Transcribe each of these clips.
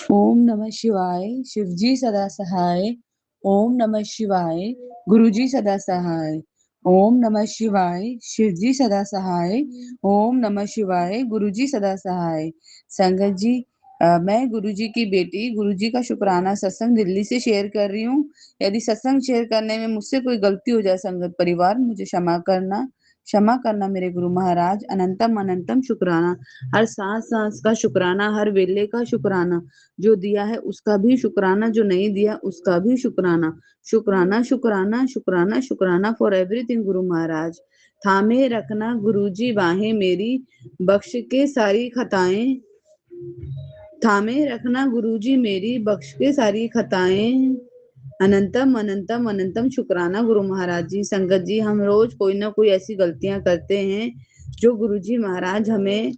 ओम नमः शिवाय, शिवजी सदा सहाय। ओम नमः शिवाय, गुरुजी सदा सहाय। ओम नमः शिवाय, शिवजी सदा सहाय। ओम नमः शिवाय, गुरुजी सदा सहाय। संगत जी, मैं गुरुजी की बेटी गुरुजी का शुक्राना सत्संग दिल्ली से शेयर कर रही हूँ। यदि सत्संग शेयर करने में मुझसे कोई गलती हो जाए संगत परिवार, मुझे क्षमा करना मेरे गुरु महाराज। अनंतम अनंतम शुक्राना, हर सांस सांस का शुक्राना, हर वेले का शुक्राना। जो दिया है उसका भी शुक्राना, जो नहीं दिया उसका भी शुक्राना। शुक्राना शुक्राना शुक्राना शुक्राना फॉर एवरीथिंग गुरु महाराज। थामे रखना गुरुजी बाहें मेरी, बख्श के सारी खताएं। थामे रखना गुरुजी मेरी, बख्श के सारी खताएं। अनंतम अनंतम अनंतम शुक्राना गुरु महाराज जी। संगत जी, हम रोज कोई ना कोई ऐसी गलतियां करते हैं जो गुरुजी महाराज हमें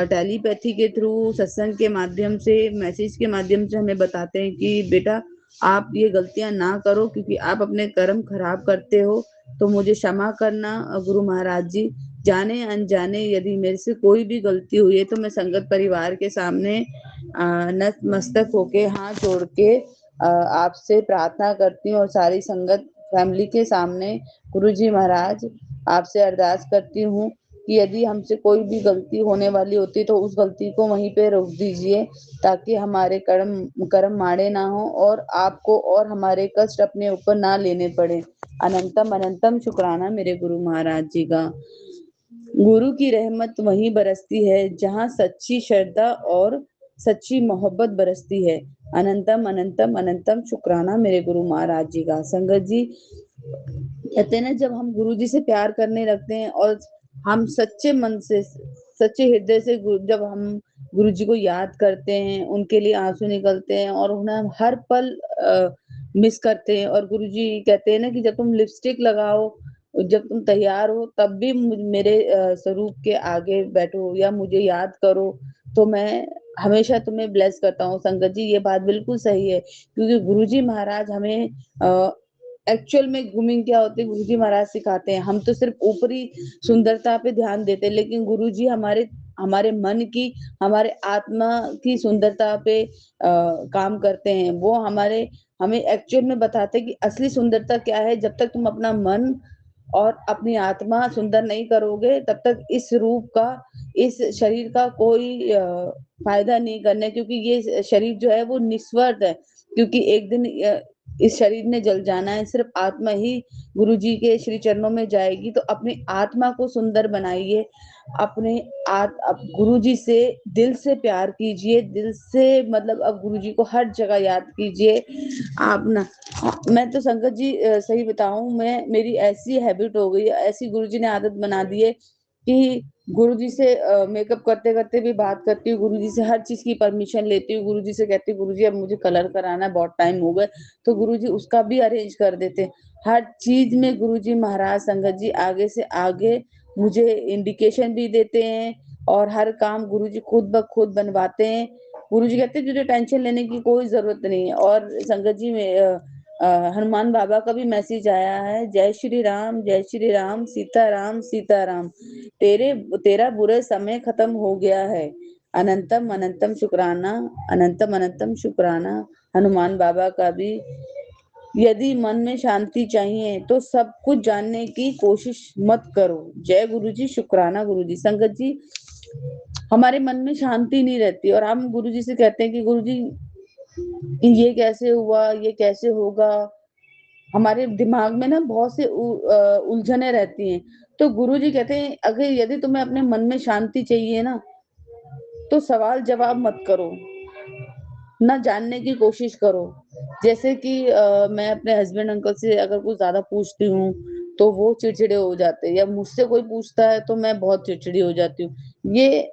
टेलीपैथी के थ्रू, सत्संग के माध्यम से, मैसेज के माध्यम से हमें बताते हैं कि बेटा आप ये गलतियां ना करो, क्योंकि आप अपने कर्म खराब करते हो। तो मुझे क्षमा करना गुरु महाराज जी। जाने अनजाने यदि मेरे से कोई भी गलती हुई है तो मैं संगत परिवार के सामने नतमस्तक होके, हाथ जोड़ के आपसे प्रार्थना करती हूँ, और सारी संगत फैमिली के सामने गुरुजी महाराज आपसे अरदास करती हूँ कि यदि हमसे कोई भी गलती होने वाली होती तो उस गलती को वहीं पे रोक दीजिए, ताकि हमारे कर्म कर्म माड़े ना हो और आपको और हमारे कष्ट अपने ऊपर ना लेने पड़े। अनंतम अनंतम शुक्राना मेरे गुरु महाराज जी का। गुरु की रहमत वहीं बरसती है जहाँ सच्ची श्रद्धा और सच्ची मोहब्बत बरसती है। अनंतम अनंतम अनंतम शुक्राना मेरे गुरु महाराज जी का। संगत जी, कहते हैं ना, जब हम गुरु जी से प्यार करने लगते हैं और हम सच्चे मन से, सच्चे हृदय से जब हम गुरु जी को याद करते हैं, उनके लिए आंसू निकलते हैं और उन्हें हम हर पल मिस करते हैं। और गुरु जी कहते हैं ना कि जब तुम लिपस्टिक लगाओ, जब तुम तैयार हो, तब भी मेरे स्वरूप के आगे बैठो या मुझे याद करो, तो मैं हमेशा तुम्हें ब्लेस करता हूँ। संगत जी, ये बात बिल्कुल सही है, क्योंकि गुरुजी महाराज हमें एक्चुअल में ग्रूमिंग क्या होती है गुरुजी महाराज सिखाते हैं। हम तो सिर्फ ऊपरी सुंदरता पे ध्यान देते हैं, लेकिन गुरुजी हमारे हमारे मन की, हमारे आत्मा की सुंदरता पे काम करते हैं। वो हमें एक्चुअल में बताते हैं कि असली सुंदरता क्या है। जब तक तुम अपना मन और अपनी आत्मा सुंदर नहीं करोगे, तब तक इस रूप का, इस शरीर का कोई फायदा नहीं करना है, क्योंकि ये शरीर जो है वो निस्वार्थ है। क्योंकि एक दिन इस शरीर ने जल जाना है, सिर्फ आत्मा ही गुरु जी के श्री चरणों में जाएगी। तो अपनी आत्मा को सुंदर बनाइए, अपने गुरु जी से दिल से प्यार कीजिए, दिल से, मतलब अब गुरु जी को हर जगह याद कीजिए। आप ना, मैं तो संगत जी सही बताऊं, मैं मेरी ऐसी हैबिट हो गई, ऐसी गुरुजी ने आदत बना दी है कि गुरुजी से मेकअप करते करते भी बात करती हूँ, गुरुजी से हर चीज की परमिशन लेती हूँ। गुरुजी से कहती हूँ गुरुजी अब मुझे कलर कराना है, बहुत टाइम हो गए, तो गुरुजी उसका भी अरेंज कर देते हैं। हर चीज में गुरुजी महाराज, संगत जी, आगे से आगे मुझे इंडिकेशन भी देते हैं, और हर काम गुरुजी खुद ब खुद बनवाते हैं। गुरुजी कहते हैं तुझे टेंशन लेने की कोई जरूरत नहीं है। और संगत जी में हनुमान बाबा का भी मैसेज आया है, जय श्री राम, जय श्री राम, सीताराम सीताराम, तेरा बुरे समय खत्म हो गया है। अनंतम अनंतम शुक्राना, अनंतम अनंतम शुक्राना हनुमान बाबा का भी। यदि मन में शांति चाहिए तो सब कुछ जानने की कोशिश मत करो। जय गुरु जी, शुक्राना गुरु जी। संगत जी, हमारे मन में शांति नहीं रहती और हम गुरु जी से कहते हैं कि गुरु जी ये कैसे हुआ, ये कैसे होगा। हमारे दिमाग में ना बहुत से उलझने रहती हैं। तो गुरुजी कहते हैं अगर यदि तुम्हें अपने मन में शांति चाहिए ना, तो सवाल जवाब मत करो, ना जानने की कोशिश करो। जैसे कि मैं अपने हस्बैंड अंकल से अगर कुछ ज्यादा पूछती हूँ तो वो चिड़चिड़े हो जाते हैं, या मुझसे कोई पूछता है तो मैं बहुत चिड़चिड़ी हो जाती हूँ। ये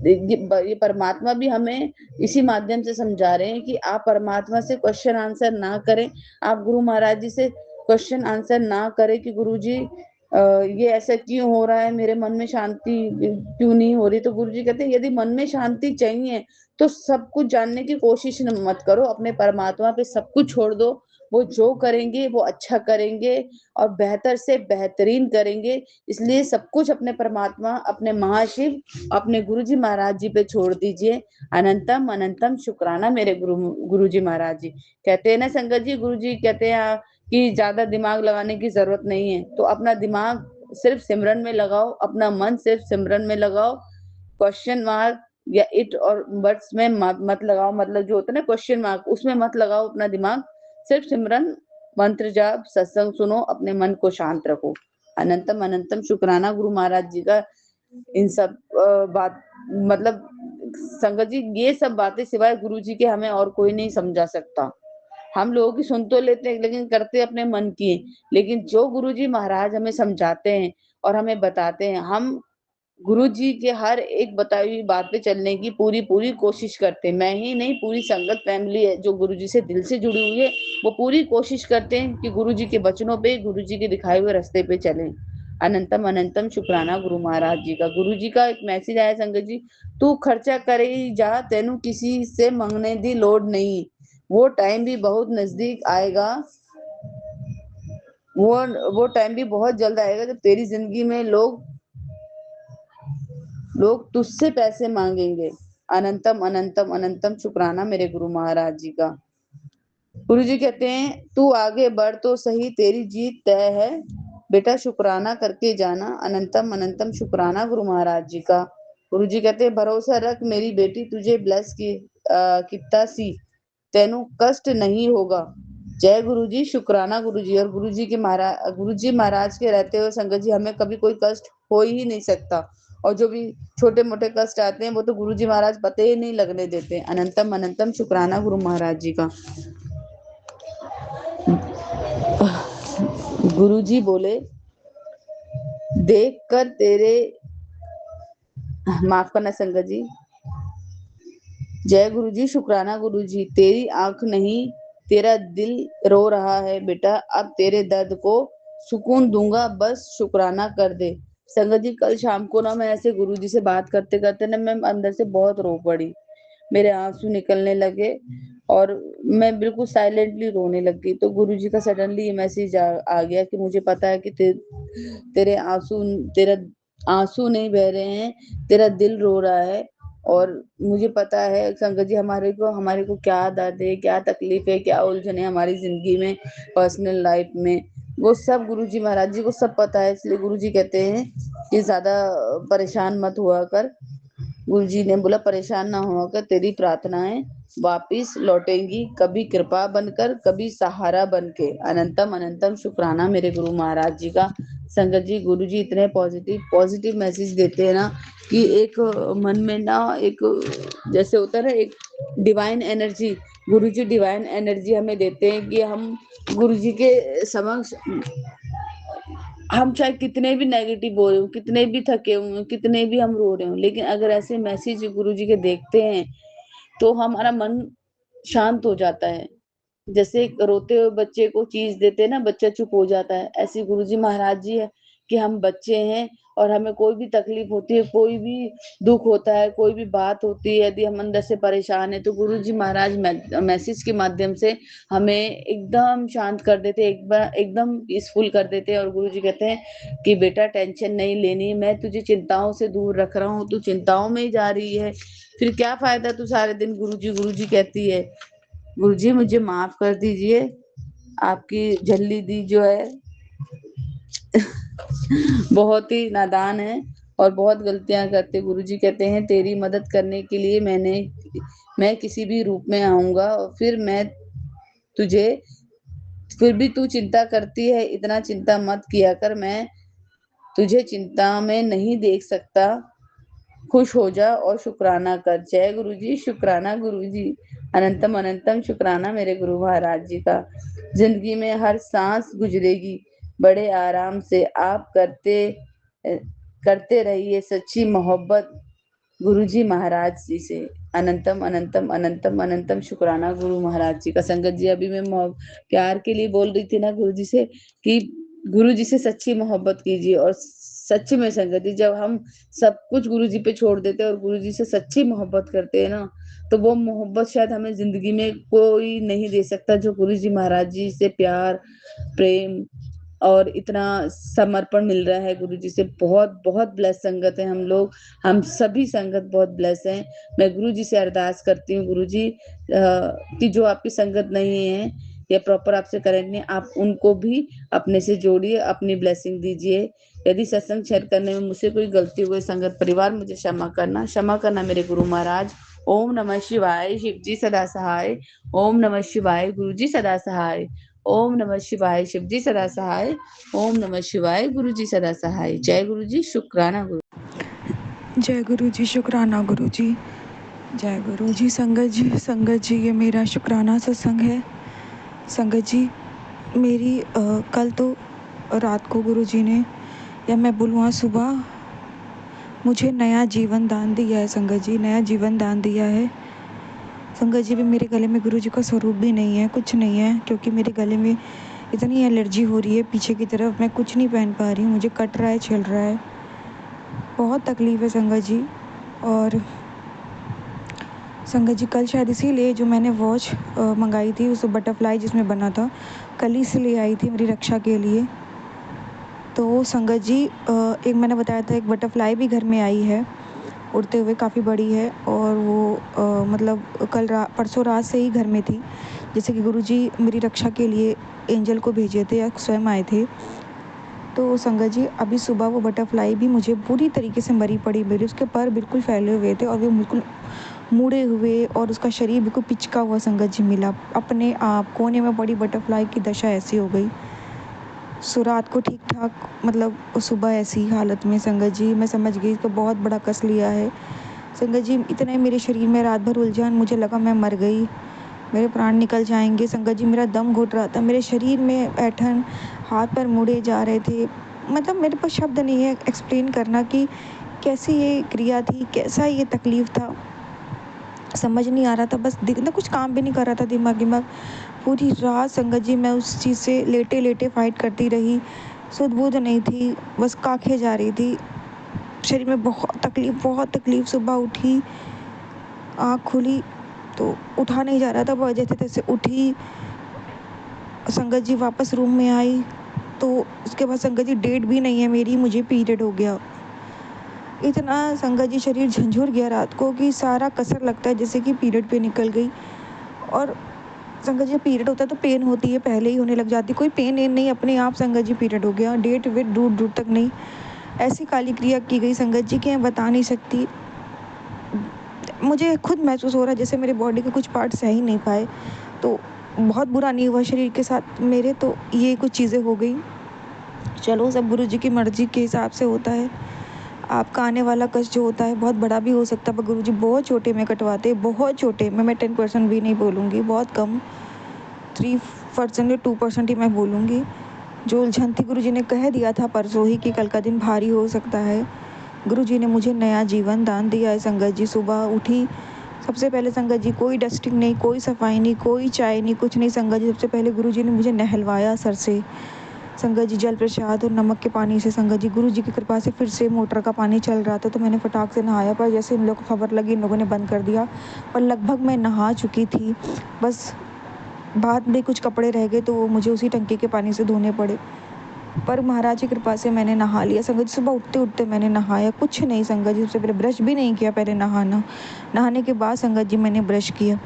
ये परमात्मा भी हमें इसी माध्यम से समझा रहे हैं कि आप परमात्मा से क्वेश्चन आंसर ना करें। आप गुरु महाराज जी से क्वेश्चन आंसर ना करें कि गुरु जी ये ऐसा क्यों हो रहा है, मेरे मन में शांति क्यों नहीं हो रही। तो गुरु जी कहते हैं यदि मन में शांति चाहिए तो सब कुछ जानने की कोशिश मत करो, अपने परमात्मा पे सब कुछ छोड़ दो। वो जो करेंगे वो अच्छा करेंगे और बेहतर से बेहतरीन करेंगे। इसलिए सब कुछ अपने परमात्मा, अपने महाशिव, अपने गुरुजी महाराज जी पे छोड़ दीजिए। अनंतम अनंतम शुक्राना मेरे गुरुजी महाराज जी। कहते हैं ना संगत जी, गुरुजी कहते हैं कि ज्यादा दिमाग लगाने की जरूरत नहीं है, तो अपना दिमाग सिर्फ सिमरन में लगाओ, अपना मन सिर्फ सिमरन में लगाओ। क्वेश्चन मार्क या इट और बट्स में मत लगाओ, मतलब जो होता है ना क्वेश्चन मार्क, उसमें मत लगाओ अपना दिमाग। सिर्फ सिमरन, मंत्र जाप, सत्संग सुनो, अपने मन को शांत रखो। अनंतम अनंतम शुक्राना गुरु महाराज जी का। इन सब बात मतलब संगत जी, ये सब बातें सिवाय गुरु जी के हमें और कोई नहीं समझा सकता। हम लोगों की सुन तो लेते हैं लेकिन करते अपने मन की। लेकिन जो गुरु जी महाराज हमें समझाते हैं और हमें बताते हैं, हम गुरु जी के हर एक बताई हुई बात पे चलने की पूरी पूरी कोशिश करते हैं। मैं ही नहीं, पूरी संगत फैमिली है जो गुरु जी से दिल से जुड़ी हुई है, वो पूरी कोशिश करते हैं कि गुरु जी के वचनों पे, गुरु जी के दिखाए हुए रास्ते पे चलें। अनंतम अनंतम शुक्राना गुरु महाराज जी का। गुरु जी का एक मैसेज आया संगत जी, तू खर्चा करे ही जा, तेनू किसी से मांगने दी लोड़ नहीं। वो टाइम भी बहुत नजदीक आएगा, वो टाइम भी बहुत जल्द आएगा जब तेरी जिंदगी में लोग तुझसे पैसे मांगेंगे। अनंतम अनंतम अनंतम शुक्राना मेरे गुरु महाराज जी का। गुरु जी कहते हैं, तू आगे बढ़ तो सही, तेरी जीत तय है, बेटा शुक्राना करके जाना। अनंतम अनंतम शुक्राना गुरु महाराज जी का। गुरु जी कहते हैं, भरोसा रख मेरी बेटी, तुझे ब्लेस किता सी, तेनू कष्ट नहीं होगा। जय गुरु जी, शुक्राना गुरु जी। और गुरु जी महाराज के रहते हुए संगत जी हमें कभी कोई कष्ट हो ही नहीं सकता। और जो भी छोटे मोटे कष्ट आते हैं वो तो गुरु जी महाराज पते ही नहीं लगने देते। अनंतम अनंतम शुक्राना गुरु महाराज जी का। गुरु जी बोले, देख कर तेरे, माफ करना संगत जी, जय गुरु जी, शुक्राना गुरु जी। तेरी आंख नहीं, तेरा दिल रो रहा है बेटा, अब तेरे दर्द को सुकून दूंगा, बस शुक्राना कर दे। संगत जी, कल शाम को ना मैं ऐसे गुरु जी से बात करते करते ना मैं अंदर से बहुत रो पड़ी। मेरे आंसू निकलने लगे और मैं बिल्कुल साइलेंटली रोने लगी। तो गुरु जी का सडनली ये मैसेज आ गया कि मुझे पता है कि तेरे तेरा आंसू नहीं बह रहे हैं, तेरा दिल रो रहा है। और मुझे पता है संगत जी, हमारे को क्या दर्द है, क्या तकलीफ है, क्या उलझन है हमारी जिंदगी में, पर्सनल लाइफ में, वो सब गुरु जी महाराज जी को सब पता है। इसलिए गुरु जी कहते हैं कि ज्यादा परेशान मत हुआ कर। गुरु जी ने बोला, परेशान ना होकर, तेरी प्रार्थनाएं वापिस लौटेंगी, कभी कृपा बनकर, कभी सहारा बनके। अनंतम अनंतम शुक्राना मेरे गुरु महाराज जी का। संगत जी, गुरु जी इतने पॉजिटिव पॉजिटिव मैसेज देते हैं ना कि एक मन में ना एक जैसे होता है ना एक डिवाइन एनर्जी, गुरु जी डिवाइन एनर्जी हमें देते हैं कि हम गुरु जी के समक्ष, हम चाहे कितने भी नेगेटिव हो रहे हो, कितने भी थके हुए हो, कितने भी हम रो रहे हो, लेकिन अगर ऐसे मैसेज गुरु जी के देखते हैं तो हमारा मन शांत हो जाता है। जैसे एक रोते हुए बच्चे को चीज देते हैं ना, बच्चा चुप हो जाता है, ऐसे गुरुजी महाराज जी है कि हम बच्चे हैं और हमें कोई भी तकलीफ होती है, कोई भी दुख होता है, कोई भी बात होती है, यदि हम अंदर से परेशान है तो गुरुजी महाराज मैसेज के माध्यम से हमें एकदम शांत कर देते, एक बार एकदम पीसफुल कर देते हैं। और गुरुजी कहते हैं कि बेटा टेंशन नहीं लेनी, मैं तुझे चिंताओं से दूर रख रहा हूँ, तू चिंताओं में ही जा रही है, फिर क्या फायदा तू सारे दिन गुरु जी कहती है। गुरुजी मुझे माफ कर दीजिए, आपकी झल्ली दी जो है बहुत ही नादान है और बहुत गलतियां करते। गुरुजी कहते हैं, तेरी मदद करने के लिए मैं किसी भी रूप में आऊंगा, और तुझे फिर भी तू चिंता करती है, इतना चिंता मत किया कर, मैं तुझे चिंता में नहीं देख सकता, खुश हो जा और शुक्राना कर। जय गुरु जी, शुक्राना गुरु जी। अनंतम अनंतम शुक्राना मेरे गुरु महाराज जी का। जिंदगी में हर सांस गुजरेगी बड़े आराम से, आप करते रहिए सच्ची मोहब्बत गुरु जी महाराज जी से। अनंतम अनंतम अनंतम अनंतम शुक्राना गुरु महाराज जी का। संगत जी, अभी मैं प्यार के लिए बोल रही थी ना गुरु जी से कि गुरु जी से सच्ची मोहब्बत कीजिए। और सच्ची में संगत जी, जब हम सब कुछ गुरु जी पे छोड़ देते हैं और गुरु जी से सच्ची मोहब्बत करते हैं ना, तो वो मोहब्बत शायद हमें ज़िंदगी में कोई नहीं दे सकता, जो गुरु जी महाराज जी से प्यार, प्रेम और इतना समर्पण मिल रहा है गुरु जी से। बहुत ब्लेस संगत है हम लोग, हम सभी संगत बहुत ब्लेस हैं। मैं गुरु जी से अरदास करती हूँ, गुरु जी कि जो आपकी संगत नहीं है या प्रॉपर आपसे कनेक्ट नहीं, आप उनको भी अपने से जोड़िए, अपनी ब्लेसिंग दीजिए। यदि सत्संग शेयर करने में मुझसे कोई गलती हुई, संगत परिवार मुझे क्षमा करना मेरे गुरु महाराज। ओम नमः शिवाय, शिव जी सदा सहाय। ओम नमः शिवाय, गुरु जी सदा सहाय। ओम नमः शिवाय, शिव जी सदा सहाय। ओम नमः शिवाय, गुरु जी सदा सहाय। जय गुरु जी, शुक्राना गुरु। जय गुरु जी, शुक्राना गुरु जी। जय गुरु जी। संगत जी ये मेरा शुक्राना सत्संग है। संगत जी मेरी कल तो रात को गुरु जी ने, या मैं बोलूँ आज सुबह, मुझे नया जीवन दान दिया है। संगत जी नया जीवन दान दिया है। संगत जी भी मेरे गले में गुरु जी का स्वरूप भी नहीं है, कुछ नहीं है, क्योंकि मेरे गले में इतनी एलर्जी हो रही है पीछे की तरफ, मैं कुछ नहीं पहन पा रही हूँ, मुझे कट रहा है, छिल रहा है, बहुत तकलीफ़ है संगत जी। और संगत जी कल शायद इसीलिए जो मैंने वॉच मंगाई थी, उस बटरफ्लाई जिसमें बना था, कल ही से ले आई थी मेरी रक्षा के लिए। तो संगत जी एक मैंने बताया था, एक बटरफ्लाई भी घर में आई है उड़ते हुए, काफ़ी बड़ी है, और वो मतलब परसों रात से ही घर में थी। जैसे कि गुरुजी मेरी रक्षा के लिए एंजल को भेजे थे या स्वयं आए थे। तो संगत जी अभी सुबह वो बटरफ्लाई भी मुझे पूरी तरीके से मरी पड़ी मिली। उसके पर बिल्कुल फैले हुए थे और वो बिल्कुल मुड़े हुए, और उसका शरीर बिल्कुल पिचका हुआ संगत जी मिला। अपने आप कोने में पड़ी बटरफ्लाई की दशा ऐसी हो गई। सो रात को ठीक ठाक, मतलब सुबह ऐसी हालत में संगत जी मैं समझ गई कि बहुत बड़ा कस लिया है। संगत जी इतने मेरे शरीर में रात भर उलझन, मुझे लगा मैं मर गई, मेरे प्राण निकल जाएंगे। संगत जी मेरा दम घुट रहा था, मेरे शरीर में ऐंठन, हाथ पर मुड़े जा रहे थे। मतलब मेरे पास शब्द नहीं है एक्सप्लेन करना कि कैसी ये क्रिया थी, कैसा ये तकलीफ़ था, समझ नहीं आ रहा था। बस ना कुछ काम भी नहीं कर रहा था दिमाग। पूरी रात संगत जी मैं उस चीज़ से लेटे लेटे फाइट करती रही, सुध-बुध नहीं थी, बस काखे जा रही थी। शरीर में बहुत तकलीफ़। सुबह उठी, आँख खुली तो उठा नहीं जा रहा था, वो जैसे-तैसे उठी। संगत जी वापस रूम में आई तो उसके बाद संगत जी डेट भी नहीं है मेरी, मुझे पीरियड हो गया। इतना संगत जी शरीर झंझोर गया रात को कि सारा कसर लगता है जैसे कि पीरियड पे निकल गई। और संगत जी पीरियड होता है तो पेन होती है, पहले ही होने लग जाती, कोई पेन एन नहीं, अपने आप संगत जी पीरियड हो गया। डेट वेट दूर दूर तक नहीं, ऐसी काली क्रिया की गई संगत जी कि मैं बता नहीं सकती। मुझे खुद महसूस हो रहा है जैसे मेरे बॉडी के कुछ पार्ट सह ही नहीं पाए। तो बहुत बुरा नहीं हुआ शरीर के साथ मेरे, तो ये कुछ चीज़ें हो गई। चलो सब गुरु जी की मर्जी के हिसाब से होता है। आपका आने वाला कष्ट जो होता है बहुत बड़ा भी हो सकता है, पर गुरु जी बहुत छोटे में कटवाते, बहुत छोटे में। मैं 10% भी नहीं बोलूँगी, बहुत कम, 3% या 2% ही मैं बोलूँगी। जो उलझन थी गुरु जी ने कह दिया था परसों ही कि कल का दिन भारी हो सकता है। गुरु जी ने मुझे नया जीवन दान दिया है संगत जी। सुबह उठी, सबसे पहले संगत जी कोई डस्टिंग नहीं, कोई सफाई नहीं, कोई चाय नहीं, कुछ नहीं संगत जी। सबसे पहले गुरु जी ने मुझे नहलवाया सर से संगत जी, जल प्रसाद और नमक के पानी से। संगत जी गुरु जी की कृपा से फिर से मोटर का पानी चल रहा था तो मैंने फटाक से नहाया, पर जैसे इन लोगों को खबर लगी इन लोगों ने बंद कर दिया, पर लगभग मैं नहा चुकी थी। बस बाद में कुछ कपड़े रह गए तो वो मुझे उसी टंकी के पानी से धोने पड़े, पर महाराज की कृपा से मैंने नहा लिया। संगत जी सुबह उठते उठते मैंने नहाया, कुछ नहीं संगत जी, सबसे पहले ब्रश भी नहीं किया, पहले नहाने के बाद संगत जी मैंने ब्रश किया,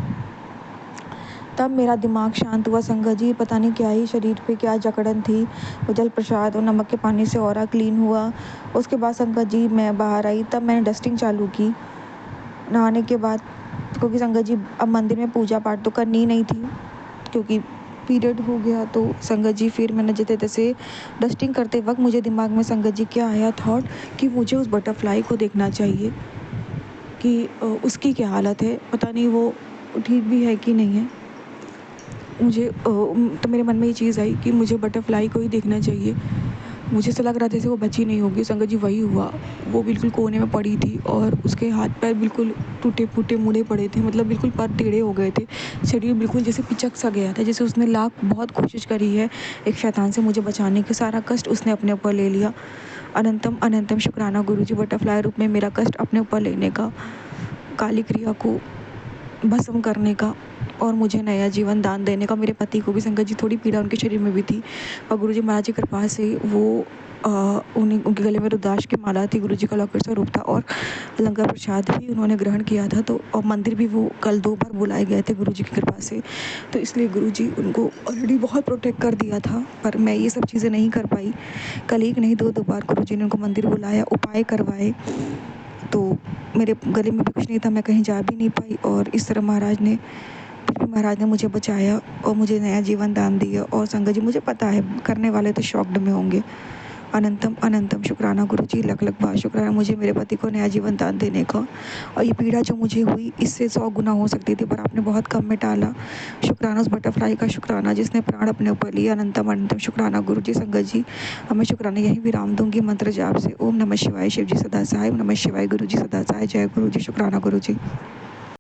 तब मेरा दिमाग शांत हुआ संगत जी। पता नहीं क्या ही शरीर पे क्या जकड़न थी, वो जल प्रसाद और नमक के पानी से ऑरा क्लीन हुआ। उसके बाद संगत जी मैं बाहर आई, तब मैंने डस्टिंग चालू की नहाने के बाद, क्योंकि संगत जी अब मंदिर में पूजा पाठ तो करनी ही नहीं थी क्योंकि पीरियड हो गया। तो संगत जी फिर मैंने जैसे तैसे डस्टिंग करते वक्त मुझे दिमाग में संगत जी क्या आया थॉट कि मुझे उस बटरफ्लाई को देखना चाहिए कि उसकी क्या हालत है, पता नहीं वो ठीक भी है कि नहीं है। मुझे तो मेरे मन में ये चीज़ आई कि मुझे बटरफ्लाई को ही देखना चाहिए। मुझे ऐसा लग रहा था जैसे वो बची नहीं होगी। संगत जी वही हुआ, वो बिल्कुल कोने में पड़ी थी और उसके हाथ पैर बिल्कुल टूटे फूटे मुड़े पड़े थे, मतलब बिल्कुल पर टेढ़े हो गए थे। शरीर बिल्कुल जैसे पिचक सा गया था, जैसे उसने लाख बहुत कोशिश करी है एक शैतान से मुझे बचाने की, सारा कष्ट उसने अपने ऊपर ले लिया। अनंतम अनंतम शुक्राना गुरु जी, बटरफ्लाई रूप में मेरा कष्ट अपने ऊपर लेने का, काली क्रिया को भस्म करने का और मुझे नया जीवन दान देने का। मेरे पति को भी संगत जी थोड़ी पीड़ा उनके शरीर में भी थी और गुरुजी महाराज की कृपा से वो उनके गले में रुद्राक्ष की माला थी, गुरुजी का लॉकेट स्वरूप था और लंगर प्रसाद भी उन्होंने ग्रहण किया था। तो और मंदिर भी वो कल 2 बार बुलाए गए थे गुरुजी की कृपा से। तो इसलिए गुरुजी उनको ऑलरेडी बहुत प्रोटेक्ट कर दिया था, पर मैं ये सब चीज़ें नहीं कर पाई। कल एक नहीं 2 बार गुरुजी ने उनको मंदिर बुलाया, उपाय करवाए, तो मेरे गले में भी कुछ नहीं था, मैं कहीं जा भी नहीं पाई और इस तरह महाराज ने मुझे बचाया और मुझे नया जीवन दान दिया। और संगत जी मुझे पता है करने वाले तो शॉक्ड में होंगे। अनंतम अनंतम शुक्राना गुरुजी, लख लख बार शुक्राना मुझे मेरे पति को नया जीवन दान देने का। और ये पीड़ा जो मुझे हुई इससे 100 गुना हो सकती थी, पर आपने बहुत कम में टाला। शुक्राना उस बटरफ्लाई का, शुक्राना जिसने प्राण अपने ऊपर लिए। अनंतम अनंतम शुक्राना गुरुजी। संगत जी अब मैं शुक्राना यहीं विराम दूंगी मंत्र जाप से। ओम नमः शिवाय। शिव जी सदा सहाय। ओम नमः शिवाय। गुरुजी सदा सहाय। जय गुरुजी। शुक्राना गुरुजी।